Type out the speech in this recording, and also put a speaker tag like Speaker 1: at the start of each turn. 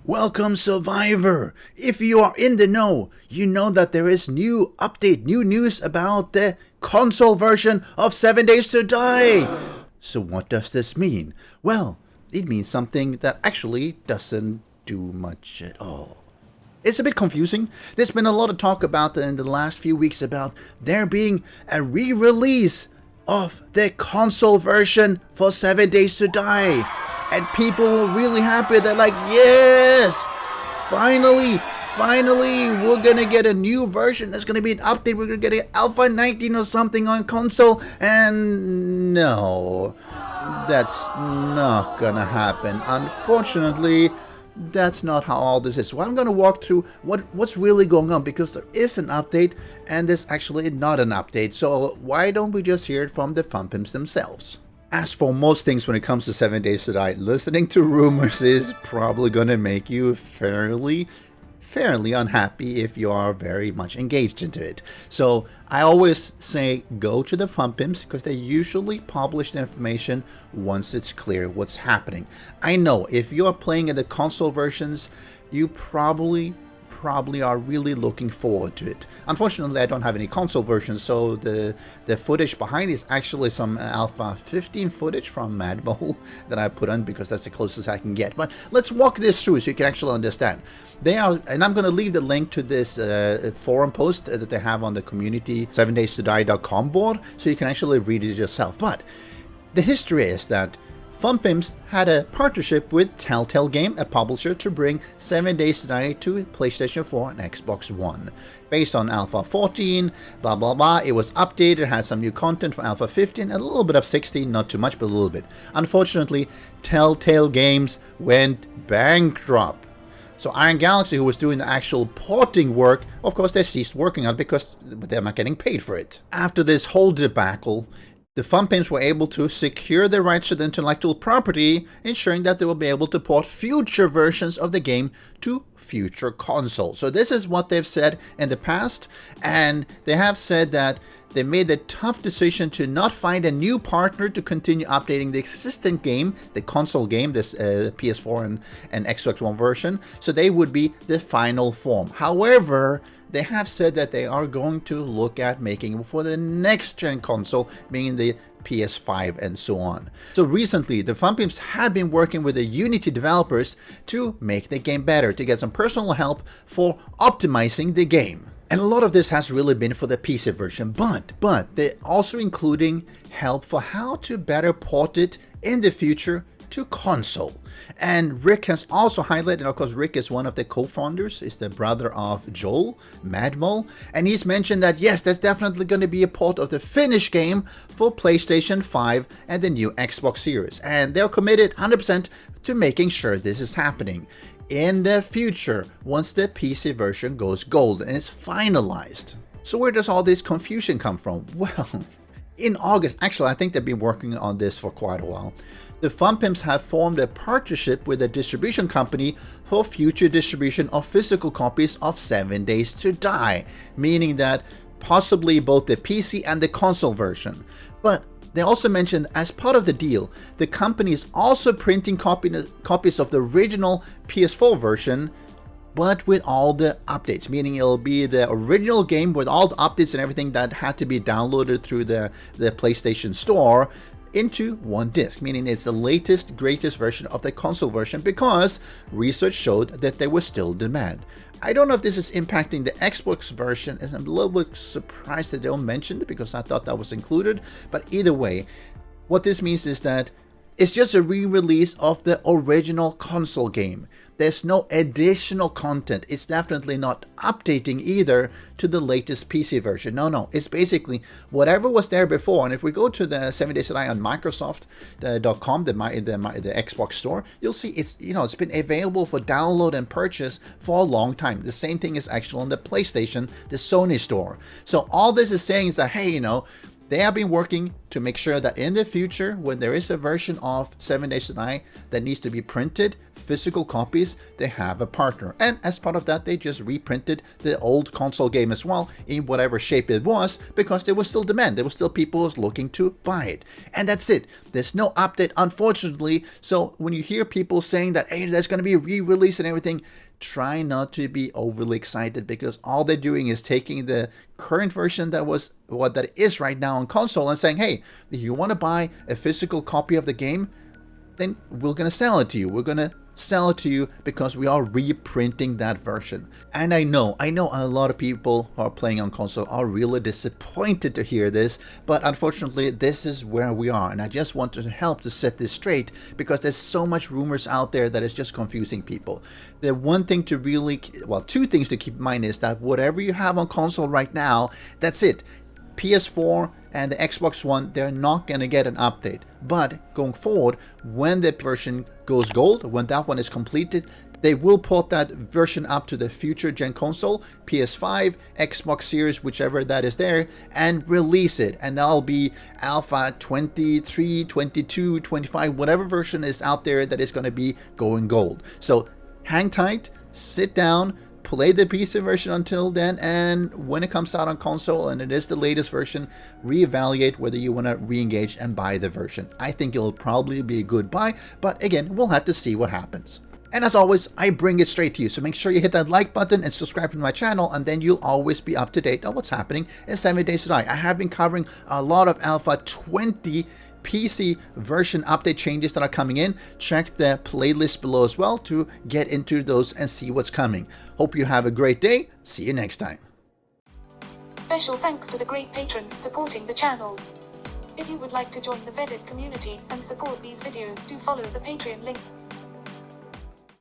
Speaker 1: Welcome, Survivor! If you are in the know, you know that there is new news about the console version of 7 Days to Die! So what does this mean? Well, it means something that actually doesn't do much at all. It's a bit confusing. There's been a lot of talk about in the last few weeks about there being a re-release of the console version for 7 Days to Die. And people were really happy. They're like, yes! Finally, we're gonna get a new version. There's gonna be an update. We're gonna get an Alpha 19 or something on console. And no, that's not gonna happen. Unfortunately, that's not how all this is. Well, I'm going to walk through what's really going on, because there is an update and there's actually not an update. So why don't we just hear it from the fun pimps themselves? As for most things when it comes to 7 Days to Die, listening to rumors is probably going to make you fairly unhappy if you are very much engaged into it. So I always say go to the fun pimps, because they usually publish the information once it's clear what's happening. I know if you are playing in the console versions, you probably are really looking forward to it. Unfortunately, I don't have any console versions, so the footage behind is actually some Alpha 15 footage from Mad Bowl that I put on, because that's the closest I can get. But let's walk this through so you can actually understand. They are, and I'm going to leave the link to this forum post that they have on the community 7daystoDie.com board, so you can actually read it yourself. But the history is that Fun Pimps had a partnership with Telltale Game, a publisher, to bring 7 Days to Die to PlayStation 4 and Xbox One. Based on Alpha 14, blah blah blah, it was updated, had some new content for Alpha 15, and a little bit of 16, not too much, but a little bit. Unfortunately, Telltale Games went bankrupt. So Iron Galaxy, who was doing the actual porting work, of course they ceased working on it because they're not getting paid for it. After this whole debacle, the Fun Pimps were able to secure the rights to the intellectual property, ensuring that they will be able to port future versions of the game to future consoles. So this is what they've said in the past, and they have said that they made the tough decision to not find a new partner to continue updating the existing game, the console game, this PS4 and Xbox One version, so they would be the final form. However, they have said that they are going to look at making it for the next gen console, meaning the PS5 and so on. So recently, the Fun Pimps have been working with the Unity developers to make the game better, to get some personal help for optimizing the game. And a lot of this has really been for the PC version, but they're also including help for how to better port it in the future to console. And Rick has also highlighted, and of course Rick is one of the co-founders, is the brother of Joel, Madmole, and he's mentioned that yes, there's definitely going to be a port of the finished game for PlayStation 5 and the new Xbox Series, and they're committed 100% to making sure this is happening in the future once the PC version goes gold and is finalized. So where does all this confusion come from? Well, in August, actually I think they've been working on this for quite a while, the Fun Pimps have formed a partnership with a distribution company for future distribution of physical copies of 7 Days to Die, meaning that possibly both the PC and the console version. But they also mentioned as part of the deal, the company is also printing copies of the original PS4 version, but with all the updates, meaning it'll be the original game with all the updates and everything that had to be downloaded through the PlayStation Store into one disc, meaning it's the latest, greatest version of the console version, because research showed that there was still demand. I don't know if this is impacting the Xbox version, as I'm a little bit surprised that they don't mention it, because I thought that was included. But either way, what this means is that it's just a re-release of the original console game. There's no additional content. It's definitely not updating either to the latest PC version. No, it's basically whatever was there before. And if we go to the 7 Days to Die on Microsoft.com, the Xbox store, you'll see it's been available for download and purchase for a long time. The same thing is actually on the PlayStation, the Sony store. So all this is saying is that, hey, they have been working to make sure that in the future, when there is a version of 7 Days to Die that needs to be printed, physical copies, they have a partner. And as part of that, they just reprinted the old console game as well in whatever shape it was, because there was still demand. There was still people who was looking to buy it. And that's it. There's no update, unfortunately. So when you hear people saying that, hey, there's going to be a re-release and everything, try not to be overly excited, because all they're doing is taking the current version that was what that is right now on console and saying, hey, if you want to buy a physical copy of the game, then we're going to sell it to you. We're going to sell it to you because we are reprinting that version. And I know a lot of people who are playing on console are really disappointed to hear this, but unfortunately this is where we are, and I just want to help to set this straight, because there's so much rumors out there that is just confusing people. The one thing to really, well, two things to keep in mind is that whatever you have on console right now, that's it. PS4 and the Xbox One, they're not going to get an update. But going forward, when the version goes gold, when that one is completed, they will port that version up to the future gen console, PS5, Xbox Series, whichever that is there, and release it. And that'll be Alpha 23, 22, 25, whatever version is out there that is going to be going gold. So hang tight, sit down, play the PC version until then, and when it comes out on console and it is the latest version, reevaluate whether you want to re-engage and buy the version. I think it'll probably be a good buy, but again, we'll have to see what happens. And as always, I bring it straight to you, so make sure you hit that like button and subscribe to my channel, and then you'll always be up to date on what's happening in 7 Days to Die. I have been covering a lot of Alpha 20 PC version update changes that are coming in. Check the playlist below as well to get into those and see what's coming. Hope you have a great day. See you next time.
Speaker 2: Special thanks to the great patrons supporting the channel. If you would like to join the vetted community and support these videos, do follow the Patreon link.